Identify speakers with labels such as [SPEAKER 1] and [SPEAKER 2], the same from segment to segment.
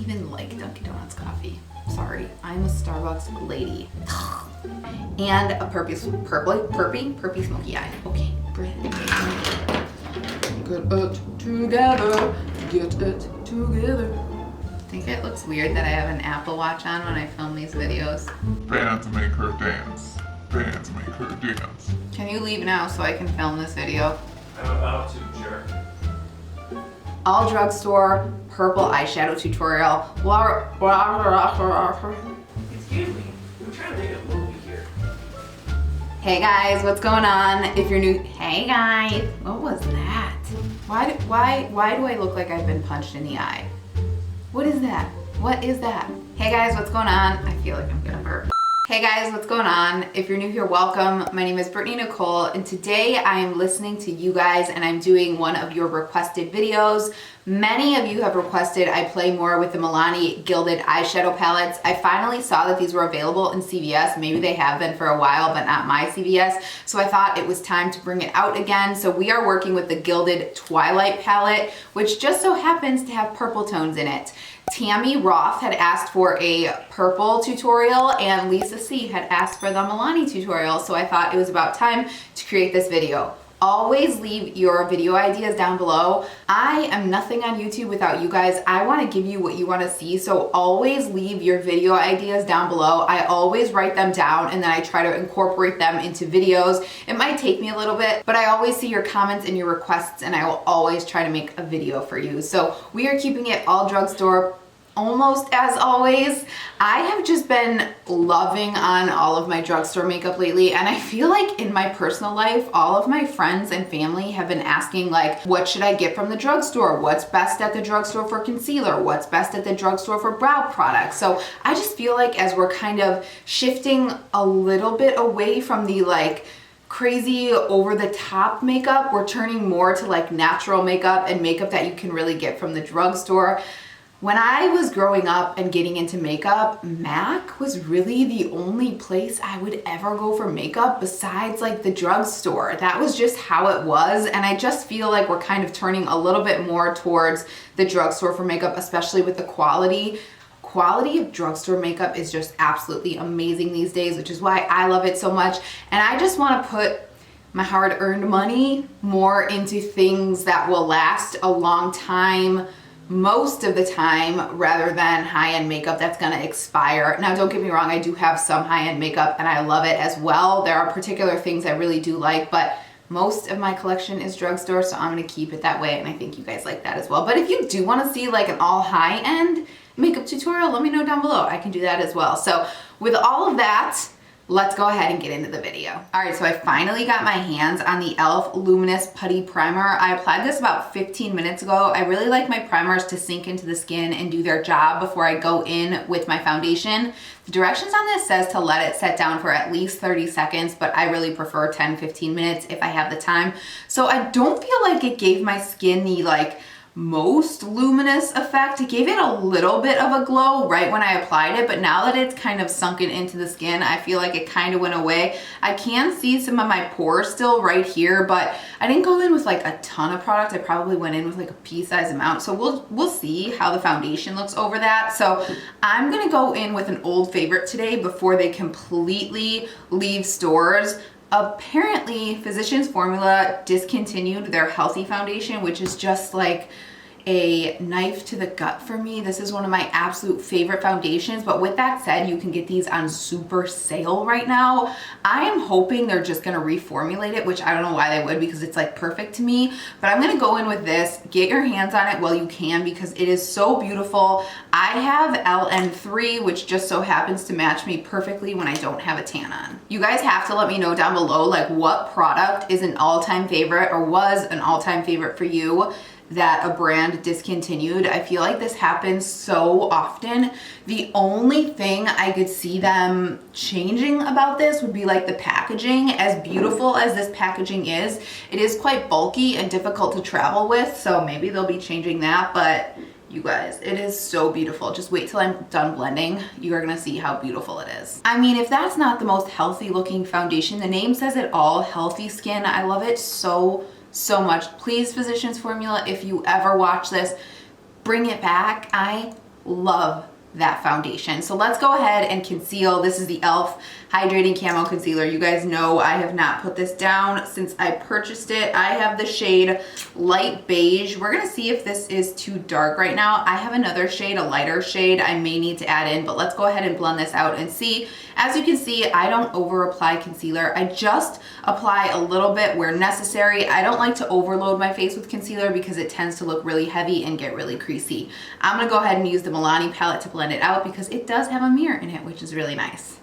[SPEAKER 1] even like Dunkin' Donuts coffee. Sorry, I'm a Starbucks lady. And a perpy smoky eye. Okay, Brittany. Get it together. Get it together. I think it looks weird that I have an Apple Watch on when I film these videos.
[SPEAKER 2] Fans make her dance. Fans make her dance.
[SPEAKER 1] Can you leave now so I can film this video?
[SPEAKER 3] I'm about to, jerk.
[SPEAKER 1] All drugstore purple eyeshadow tutorial.
[SPEAKER 3] Excuse me, I'm trying to make a movie here.
[SPEAKER 1] Hey guys, what's going on? If you're new, hey guys, what was that? Why do I look like I've been punched in the eye? What is that? What is that? Hey guys, what's going on? I feel like I'm gonna burp. Hey guys, what's going on? If you're new here, welcome. My name is BrittanyNichole, and today I am listening to you guys and I'm doing one of your requested videos. Many of you have requested I play more with the Milani Gilded eyeshadow palettes. I finally saw that these were available in CVS. Maybe they have been for a while, but not my CVS. So I thought it was time to bring it out again. So we are working with the Gilded Twilight palette, which just so happens to have purple tones in it. Tammy Roth had asked for a purple tutorial and Lisa C had asked for the Milani tutorial, so I thought it was about time to create this video. Always leave your video ideas down below. I am nothing on YouTube without you guys. I want to give you what you want to see, so always leave your video ideas down below. I always write them down and then I try to incorporate them into videos. It might take me a little bit, but I always see your comments and your requests and I will always try to make a video for you. So we are keeping it all drugstore. Almost as always. I have just been loving on all of my drugstore makeup lately, and I feel like in my personal life, all of my friends and family have been asking like, what should I get from the drugstore? What's best at the drugstore for concealer? What's best at the drugstore for brow products? So I just feel like as we're kind of shifting a little bit away from the like crazy over the top makeup, we're turning more to like natural makeup and makeup that you can really get from the drugstore. When I was growing up and getting into makeup, MAC was really the only place I would ever go for makeup besides like the drugstore. That was just how it was, and I just feel like we're kind of turning a little bit more towards the drugstore for makeup, especially with the quality. Quality of drugstore makeup is just absolutely amazing these days, which is why I love it so much, and I just want to put my hard-earned money more into things that will last a long time, most of the time, rather than high-end makeup that's gonna expire. Now, don't get me wrong, I do have some high-end makeup and I love it as well. There are particular things I really do like, but most of my collection is drugstore, so I'm gonna keep it that way, and I think you guys like that as well. But if you do wanna see like an all high-end makeup tutorial, let me know down below. I can do that as well. So with all of that, let's go ahead and get into the video. All right, so I finally got my hands on the e.l.f. Luminous Putty Primer. I applied this about 15 minutes ago. I really like my primers to sink into the skin and do their job before I go in with my foundation. The directions on this says to let it set down for at least 30 seconds, but I really prefer 10-15 minutes if I have the time. So I don't feel like it gave my skin the like most luminous effect. It gave it a little bit of a glow right when I applied it, but now that it's kind of sunken into the skin, I feel like it kind of went away. I can see some of my pores still right here, but I didn't go in with like a ton of product. I probably went in with like a pea-sized amount, so we'll see how the foundation looks over that. So I'm gonna go in with an old favorite today before they completely leave stores. Apparently, Physicians Formula discontinued their Healthy Foundation, which is just like a knife to the gut for me. This is one of my absolute favorite foundations, but with that said, you can get these on super sale right now. I am hoping they're just gonna reformulate it, which I don't know why they would because it's like perfect to me, but I'm gonna go in with this. Get your hands on it while you can because it is so beautiful. I have LN3, which just so happens to match me perfectly when I don't have a tan on. You guys have to let me know down below like what product is an all-time favorite or was an all-time favorite for you that a brand discontinued. I feel like this happens so often. The only thing I could see them changing about this would be like the packaging. As beautiful as this packaging is, it is quite bulky and difficult to travel with, so maybe they'll be changing that, but you guys, it is so beautiful. Just wait till I'm done blending. You are gonna see how beautiful it is. I mean, if that's not the most healthy looking foundation, the name says it all, healthy skin. I love it so much. Please, Physicians Formula, if you ever watch this, bring it back. I love that foundation. So let's go ahead and conceal. This is the e.l.f. Hydrating Camo Concealer. You guys know I have not put this down since I purchased it. I have the shade Light Beige. We're gonna see if this is too dark right now. I have another shade, a lighter shade I may need to add in, but let's go ahead and blend this out and see. As you can see, I don't over apply concealer. I just apply a little bit where necessary. I don't like to overload my face with concealer because it tends to look really heavy and get really creasy. I'm gonna go ahead and use the Milani palette to blend it out because it does have a mirror in it, which is really nice.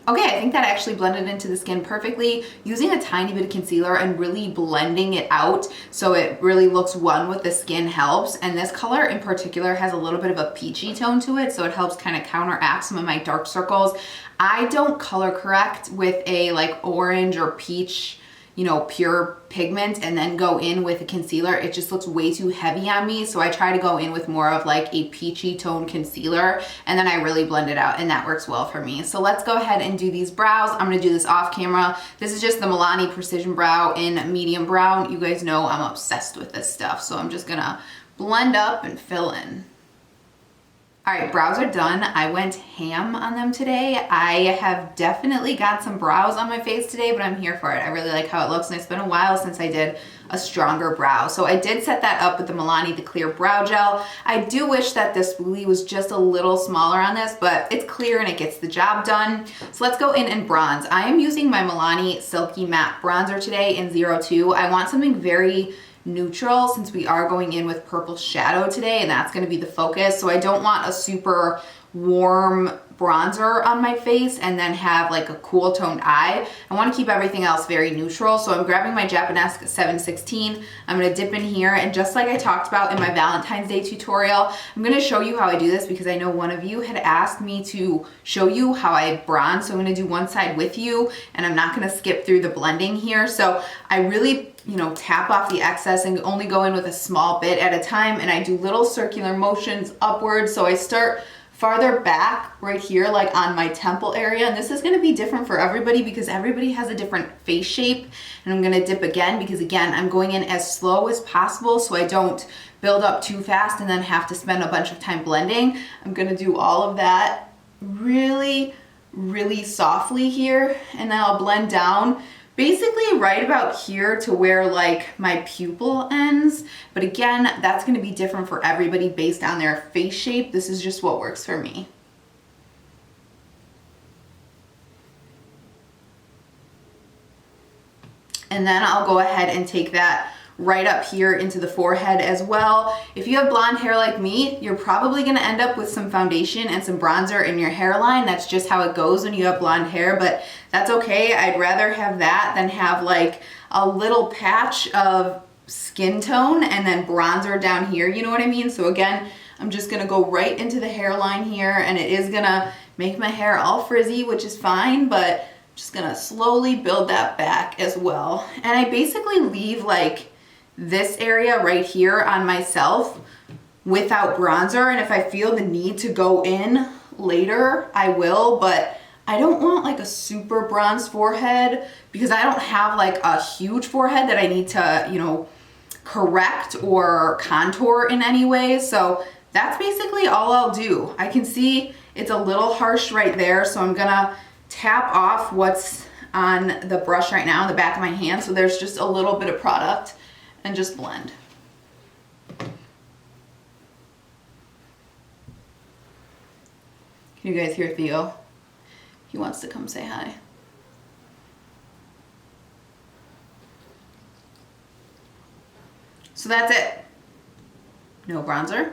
[SPEAKER 1] Okay, I think that actually blended into the skin perfectly. Using a tiny bit of concealer and really blending it out so it really looks one with the skin helps. And this color in particular has a little bit of a peachy tone to it, so it helps kind of counteract some of my dark circles. I don't color correct with a like orange or peach, you know, pure pigment and then go in with a concealer. It just looks way too heavy on me. So I try to go in with more of like a peachy tone concealer and then I really blend it out and that works well for me. So let's go ahead and do these brows. I'm gonna do this off camera. This is just the Milani Precision Brow in medium brown. You guys know I'm obsessed with this stuff. So I'm just gonna blend up and fill in. All right, brows are done. I went ham on them today. I have definitely got some brows on my face today, but I'm here for it. I really like how it looks, and it's been a while since I did a stronger brow. So I did set that up with the Milani The Clear Brow Gel. I do wish that this spoolie was just a little smaller on this, but it's clear and it gets the job done. So let's go in and bronze. I am using my Milani Silky Matte Bronzer today in 02. I want something very neutral since we are going in with purple shadow today and that's going to be the focus. So I don't want a super warm bronzer on my face and then have like a cool toned eye. I want to keep everything else very neutral. So I'm grabbing my Japanesque 716. I'm going to dip in here and just like I talked about in my Valentine's Day tutorial, I'm going to show you how I do this because I know one of you had asked me to show you how I bronze. So I'm going to do one side with you and I'm not going to skip through the blending here. So I really, you know, tap off the excess and only go in with a small bit at a time and I do little circular motions upwards. So I start farther back right here, like on my temple area. And this is gonna be different for everybody because everybody has a different face shape. And I'm gonna dip again because again, I'm going in as slow as possible so I don't build up too fast and then have to spend a bunch of time blending. I'm gonna do all of that really, really softly here. And then I'll blend down basically right about here to where like my pupil ends. But again, that's gonna be different for everybody based on their face shape. This is just what works for me. And then I'll go ahead and take that right up here into the forehead as well. If you have blonde hair like me, you're probably gonna end up with some foundation and some bronzer in your hairline. That's just how it goes when you have blonde hair, but that's okay. I'd rather have that than have like a little patch of skin tone and then bronzer down here, you know what I mean? So again, I'm just gonna go right into the hairline here and it is gonna make my hair all frizzy, which is fine, but I'm just gonna slowly build that back as well. And I basically leave like this area right here on myself without bronzer, and if I feel the need to go in later, I will, but I don't want like a super bronzed forehead because I don't have like a huge forehead that I need to, you know, correct or contour in any way. So that's basically all I'll do. I can see it's a little harsh right there, so I'm gonna tap off what's on the brush right now in the back of my hand so there's just a little bit of product and just blend. Can you guys hear Theo? He wants to come say hi. So that's it. No bronzer,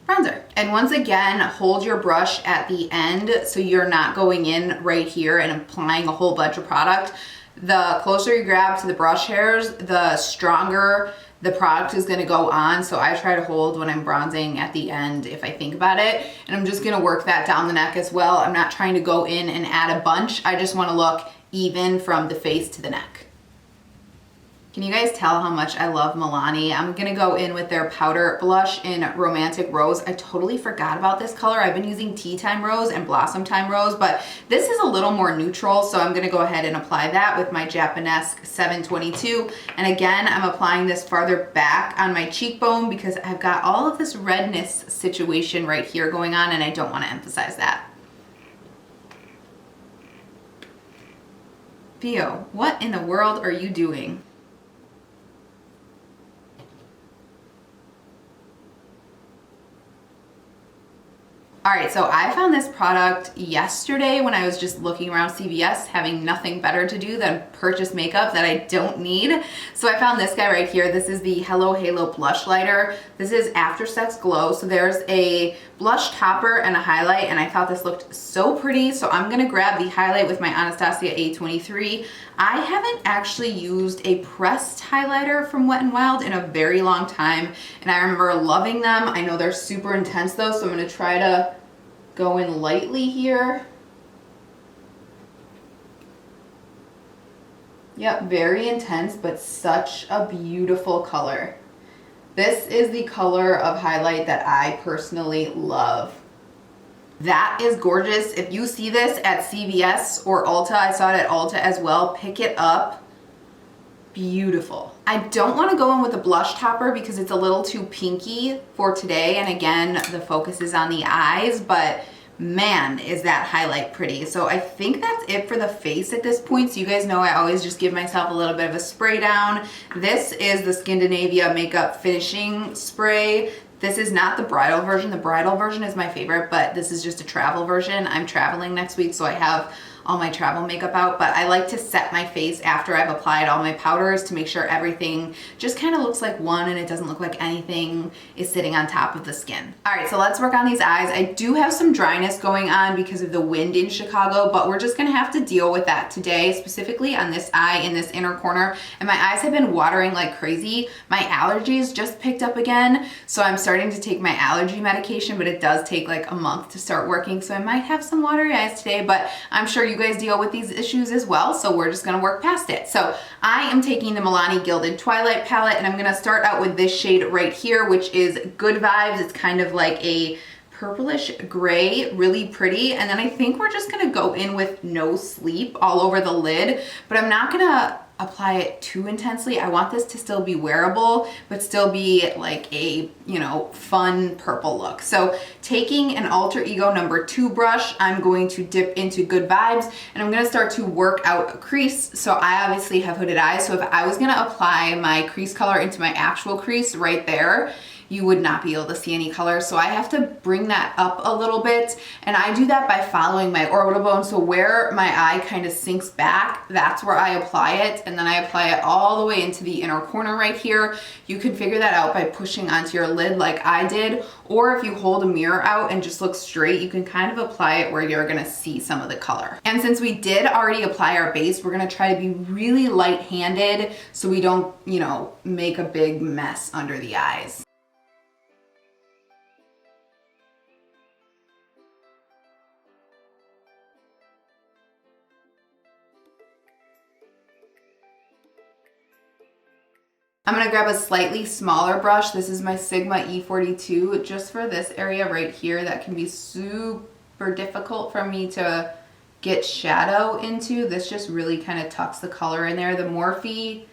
[SPEAKER 1] bronzer. And once again, hold your brush at the end so you're not going in right here and applying a whole bunch of product. The closer you grab to the brush hairs, the stronger the product is gonna go on. So I try to hold when I'm bronzing at the end if I think about it. And I'm just gonna work that down the neck as well. I'm not trying to go in and add a bunch. I just wanna look even from the face to the neck. Can you guys tell how much I love Milani? I'm gonna go in with their powder blush in Romantic Rose. I totally forgot about this color. I've been using Tea Time Rose and Blossom Time Rose, but this is a little more neutral, so I'm gonna go ahead and apply that with my Japanesque 722. And again, I'm applying this farther back on my cheekbone because I've got all of this redness situation right here going on, and I don't wanna emphasize that. Theo, what in the world are you doing? All right, so I found this product yesterday when I was just looking around CVS, having nothing better to do than purchase makeup that I don't need. So I found this guy right here. This is the Hello Halo Blush Lighter. This is After Sex Glow. So there's a blush topper and a highlight, and I thought this looked so pretty. So I'm gonna grab the highlight with my Anastasia A23. I haven't actually used a pressed highlighter from Wet n Wild in a very long time, and I remember loving them. I know they're super intense though, so I'm gonna try to go in lightly here. Yep, very intense, but such a beautiful color. This is the color of highlight that I personally love. That is gorgeous. If you see this at CVS or Ulta, I saw it at Ulta as well, pick it up. Beautiful. I don't want to go in with a blush topper because it's a little too pinky for today. And again, the focus is on the eyes, but man, is that highlight pretty. So I think that's it for the face at this point. So you guys know I always just give myself a little bit of a spray down. This is the Skindinavia Makeup Finishing Spray. This is not the bridal version. The bridal version is my favorite, but this is just a travel version. I'm traveling next week, so I have all my travel makeup out, but I like to set my face after I've applied all my powders to make sure everything just kind of looks like one and it doesn't look like anything is sitting on top of the skin. All right, so let's work on these eyes. I do have some dryness going on because of the wind in Chicago, but we're just gonna have to deal with that today, specifically on this eye in this inner corner. And my eyes have been watering like crazy. My allergies just picked up again, so I'm starting to take my allergy medication, but it does take like a month to start working, so I might have some watery eyes today, but I'm sure you guys deal with these issues as well, so we're just gonna work past it. So I am taking the Milani Gilded Twilight palette, and I'm gonna start out with this shade right here, which is Good Vibes. It's kind of like a purplish gray, really pretty. And then I think we're just gonna go in with No Sleep all over the lid, but I'm not gonna apply it too intensely. I want this to still be wearable, but still be like a, you know, fun purple look. So taking an Alter Ego #2 brush, I'm going to dip into Good Vibes, and I'm gonna start to work out a crease. So I obviously have hooded eyes, so if I was gonna apply my crease color into my actual crease right there, you would not be able to see any color. So I have to bring that up a little bit. And I do that by following my orbital bone. So where my eye kind of sinks back, that's where I apply it. And then I apply it all the way into the inner corner right here. You can figure that out by pushing onto your lid like I did. Or if you hold a mirror out and just look straight, you can kind of apply it where you're gonna see some of the color. And since we did already apply our base, we're gonna try to be really light-handed so we don't, you know, make a big mess under the eyes. I'm gonna grab a slightly smaller brush. This is my Sigma E42, just for this area right here that can be super difficult for me to get shadow into. This just really kind of tucks the color in there. The Morphe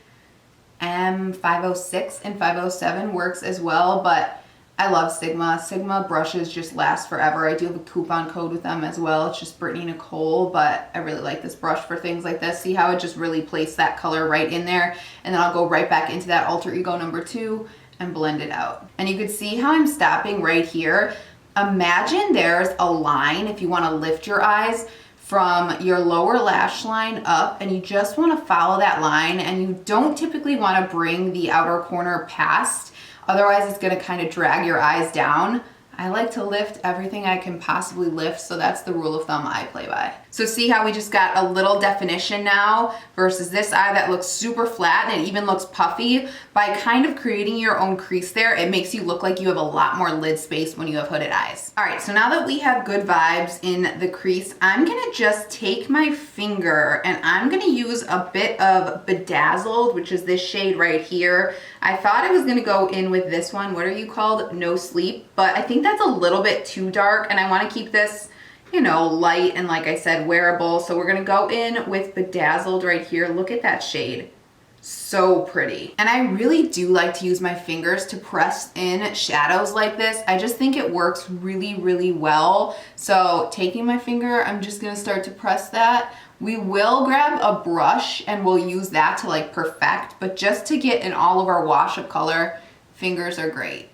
[SPEAKER 1] M506 and 507 works as well, but I love Sigma. Sigma brushes just last forever. I do have a coupon code with them as well. It's just BrittanyNichole, but I really like this brush for things like this. See how it just really placed that color right in there? And then I'll go right back into that Alter Ego #2 and blend it out. And you can see how I'm stopping right here. Imagine there's a line if you want to lift your eyes from your lower lash line up, and you just want to follow that line, and you don't typically want to bring the outer corner past. Otherwise, it's gonna kind of drag your eyes down. I like to lift everything I can possibly lift, so that's the rule of thumb I play by. So see how we just got a little definition now versus this eye that looks super flat and it even looks puffy. By kind of creating your own crease there, it makes you look like you have a lot more lid space when you have hooded eyes. All right, so now that we have good vibes in the crease, I'm gonna just take my finger and I'm gonna use a bit of Bedazzled, which is this shade right here. I thought I was gonna go in with this one. What are you called? No Sleep. But I think that's a little bit too dark and I wanna keep this, you know, light and like I said, wearable. So we're gonna go in with Bedazzled right here. Look at that shade. So pretty. And I really do like to use my fingers to press in shadows like this. I just think it works really, really well. So taking my finger, I'm just gonna start to press that. We will grab a brush and we'll use that to like perfect, but just to get in all of our wash of color, fingers are great.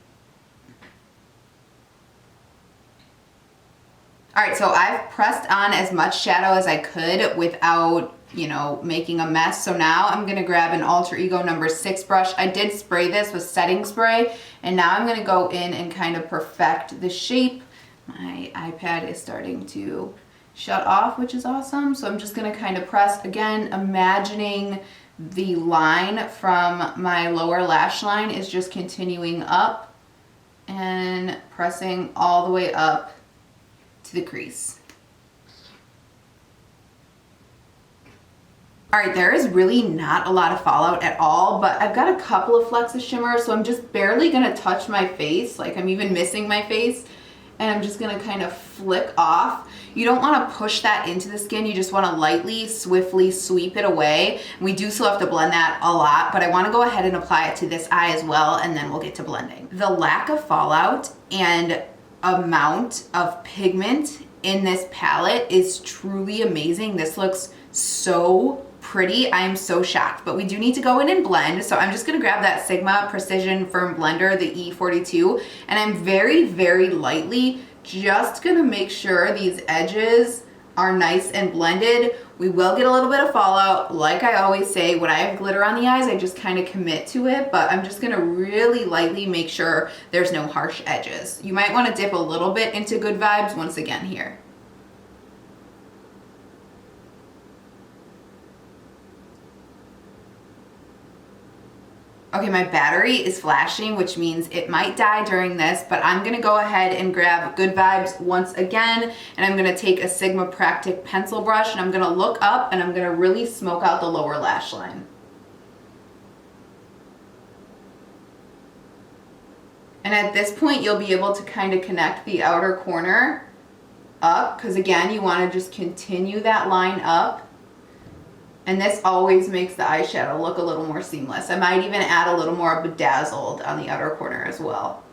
[SPEAKER 1] All right, so I've pressed on as much shadow as I could without, you know, making a mess. So now I'm gonna grab an Alter Ego number 6 brush. I did spray this with setting spray, and now I'm gonna go in and kind of perfect the shape. My iPad is starting to shut off, which is awesome. So I'm just gonna kind of press, again, imagining the line from my lower lash line is just continuing up and pressing all the way up to the crease. All right, there is really not a lot of fallout at all, but I've got a couple of flecks of shimmer, so I'm just barely gonna touch my face, like I'm even missing my face, and I'm just gonna kind of flick off. You don't wanna push that into the skin, you just wanna lightly, swiftly sweep it away. We do still have to blend that a lot, but I wanna go ahead and apply it to this eye as well, and then we'll get to blending. The lack of fallout and amount of pigment in this palette is truly amazing. This looks so pretty. I am so shocked, but we do need to go in and blend. So I'm just gonna grab that Sigma Precision Firm Blender, the E42, and I'm very, very lightly just gonna make sure these edges are nice and blended. We will get a little bit of fallout. Like I always say, when I have glitter on the eyes, I just kind of commit to it, but I'm just gonna really lightly make sure there's no harsh edges. You might wanna dip a little bit into Good Vibes once again here. Okay, my battery is flashing, which means it might die during this, but I'm gonna go ahead and grab Good Vibes once again, and I'm gonna take a Sigma Practic pencil brush, and I'm gonna look up, and I'm gonna really smoke out the lower lash line. And at this point, you'll be able to kind of connect the outer corner up, because again, you wanna just continue that line up. And this always makes the eyeshadow look a little more seamless. I might even add a little more Bedazzled on the outer corner as well.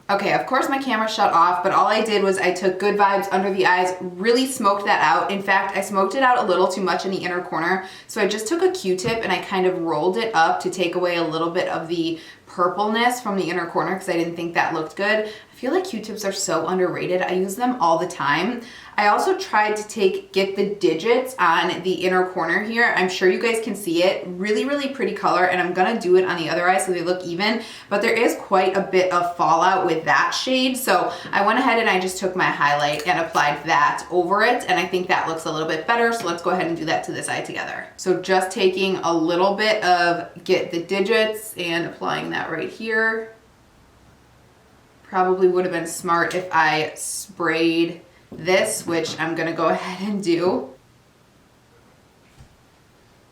[SPEAKER 1] Okay, of course my camera shut off, but all I did was I took Good Vibes under the eyes, really smoked that out. In fact, I smoked it out a little too much in the inner corner. So I just took a Q-tip and I kind of rolled it up to take away a little bit of the purpleness from the inner corner because I didn't think that looked good. I feel like Q-tips are so underrated. I use them all the time. I also tried to get the digits on the inner corner here. I'm sure you guys can see it. Really, really pretty color, and I'm gonna do it on the other eye so they look even, but there is quite a bit of fallout with that shade. So I went ahead and I just took my highlight and applied that over it, and I think that looks a little bit better. So let's go ahead and do that to this eye together. So just taking a little bit of Get the Digits and applying that right here. Probably would have been smart if I sprayed this, which I'm gonna go ahead and do.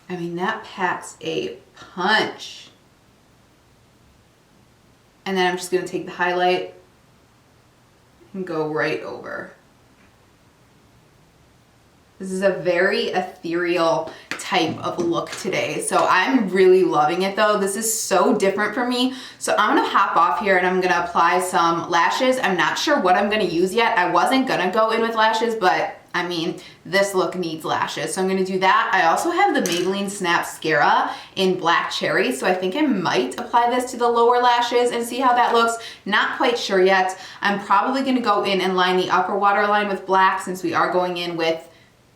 [SPEAKER 1] I mean, that packs a punch. And then I'm just gonna take the highlight and go right over. This is a very ethereal type of look today. So I'm really loving it though. This is so different for me. So I'm gonna hop off here and I'm gonna apply some lashes. I'm not sure what I'm gonna use yet. I wasn't gonna go in with lashes, but I mean, this look needs lashes. So I'm gonna do that. I also have the Maybelline Snapscara in Black Cherry. So I think I might apply this to the lower lashes and see how that looks. Not quite sure yet. I'm probably gonna go in and line the upper waterline with black since we are going in with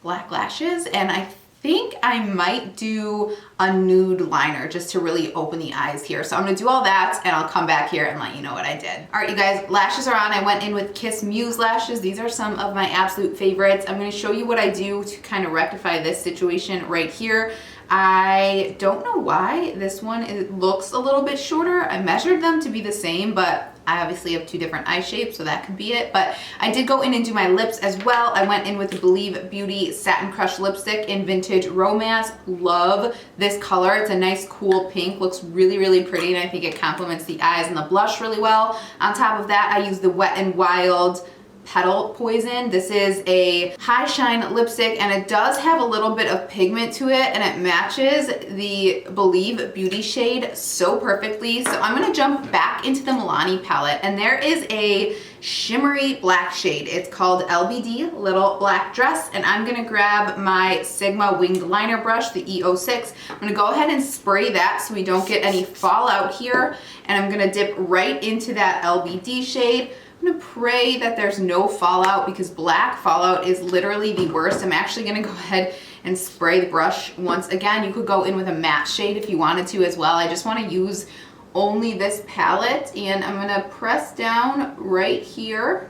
[SPEAKER 1] black lashes, and I think I might do a nude liner just to really open the eyes here. So I'm gonna do all that and I'll come back here and let you know what I did. All right, you guys, lashes are on. I went in with Kiss Muse lashes. These are some of my absolute favorites. I'm gonna show you what I do to kind of rectify this situation right here. I don't know why this one looks a little bit shorter. I measured them to be the same, but I obviously have two different eye shapes, so that could be it. But I did go in and do my lips as well. I went in with the Believe Beauty Satin Crush Lipstick in Vintage Romance. Love this color. It's a nice, cool pink. Looks really, really pretty, and I think it complements the eyes and the blush really well. On top of that, I used the Wet n Wild Petal Poison. This is a high shine lipstick and it does have a little bit of pigment to it and it matches the Believe Beauty shade so perfectly. So I'm going to jump back into the Milani palette and there is a shimmery black shade. It's called LBD, Little Black Dress, and I'm going to grab my Sigma winged liner brush, the E06. I'm going to go ahead and spray that so we don't get any fallout here, and I'm going to dip right into that LBD shade. I'm gonna pray that there's no fallout because black fallout is literally the worst. I'm actually gonna go ahead and spray the brush once again. You could go in with a matte shade if you wanted to as well. I just wanna use only this palette and I'm gonna press down right here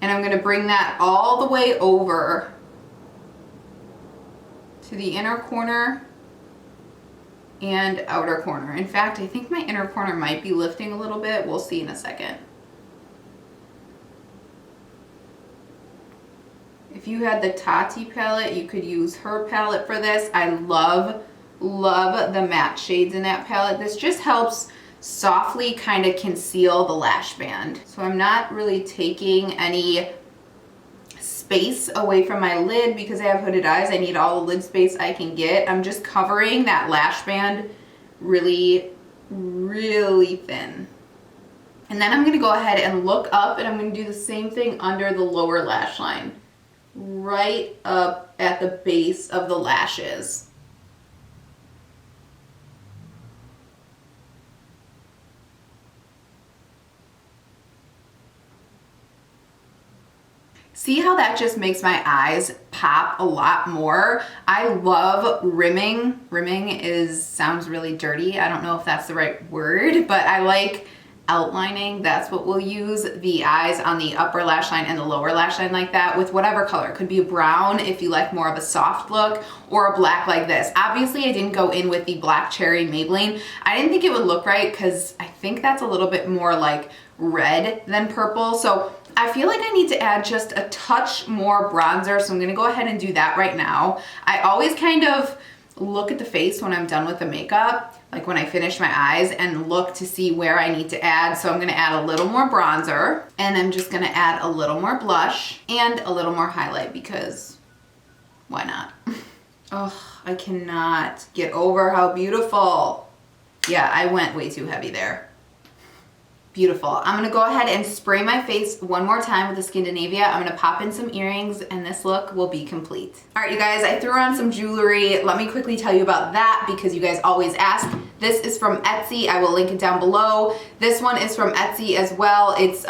[SPEAKER 1] and I'm gonna bring that all the way over to the inner corner and outer corner. In fact, I think my inner corner might be lifting a little bit. We'll see in a second. If you had the Tati palette, you could use her palette for this. I love the matte shades in that palette. This just helps softly kind of conceal the lash band. So I'm not really taking any space away from my lid because I have hooded eyes. I need all the lid space I can get. I'm just covering that lash band really, really thin. And then I'm gonna go ahead and look up and I'm gonna do the same thing under the lower lash line, right up at the base of the lashes. See how that just makes my eyes pop a lot more? I love rimming. Rimming sounds really dirty. I don't know if that's the right word, but I like outlining. That's what we'll use the eyes on the upper lash line and the lower lash line like that with whatever color. It could be a brown if you like more of a soft look, or a black like this. Obviously I didn't go in with the Black Cherry Maybelline. I didn't think it would look right because I think that's a little bit more like red than purple. So I feel like I need to add just a touch more bronzer. So I'm gonna go ahead and do that right now. I always kind of look at the face when I'm done with the makeup, like when I finish my eyes, and look to see where I need to add. So I'm gonna add a little more bronzer, and I'm just gonna add a little more blush and a little more highlight because why not? Oh, I cannot get over how beautiful. Yeah, I went way too heavy there. Beautiful. I'm gonna go ahead and spray my face one more time with the Scandinavia. I'm gonna pop in some earrings and this look will be complete. All right, you guys, I threw on some jewelry. Let me quickly tell you about that because you guys always ask. This is from Etsy. I will link it down below. This one is from Etsy as well. It's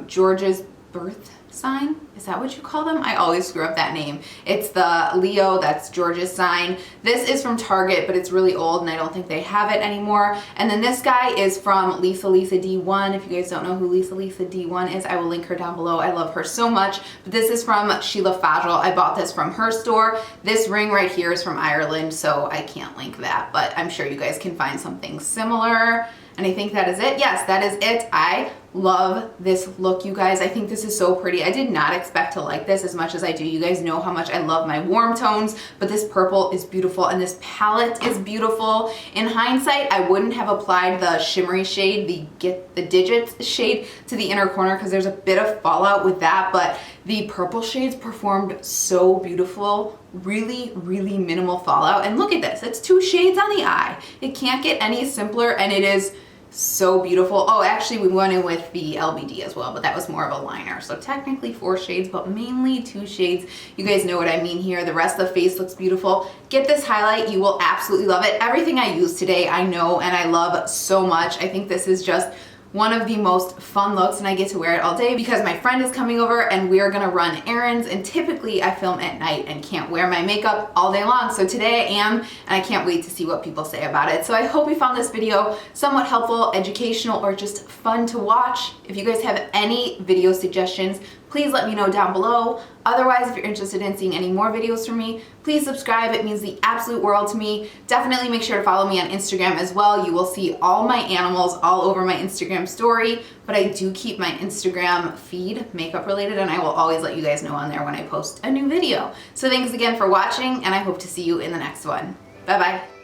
[SPEAKER 1] George's birth sign. Is that what you call them? I always screw up that name. It's the Leo, that's George's sign. This is from Target, but it's really old and I don't think they have it anymore. And then this guy is from Lisa D1. If you guys don't know who Lisa D1 is, I will link her down below. I love her so much. But this is from Sheila Fajl. I bought this from her store. This ring right here is from Ireland, so I can't link that, but I'm sure you guys can find something similar. And I think that is it. Yes, that is it. I love this look, you guys. I think this is so pretty. I did not expect to like this as much as I do. You guys know how much I love my warm tones, but this purple is beautiful and this palette is beautiful. In hindsight, I wouldn't have applied the shimmery shade, the Get the Digits shade to the inner corner because there's a bit of fallout with that, but the purple shades performed so beautiful. Really, really minimal fallout. And look at this. It's 2 shades on the eye. It can't get any simpler and it is so beautiful. Oh, actually we went in with the LBD as well, but that was more of a liner. So technically 4 shades, but mainly 2 shades. You guys know what I mean here. The rest of the face looks beautiful. Get this highlight. You will absolutely love it. Everything I use today, I know and I love so much. I think this is just one of the most fun looks, and I get to wear it all day because my friend is coming over and we are gonna run errands, and typically I film at night and can't wear my makeup all day long. So today I am, and I can't wait to see what people say about it. So I hope you found this video somewhat helpful, educational, or just fun to watch. If you guys have any video suggestions, please let me know down below. Otherwise, if you're interested in seeing any more videos from me, please subscribe. It means the absolute world to me. Definitely make sure to follow me on Instagram as well. You will see all my animals all over my Instagram story, but I do keep my Instagram feed makeup related, and I will always let you guys know on there when I post a new video. So thanks again for watching, and I hope to see you in the next one. Bye-bye.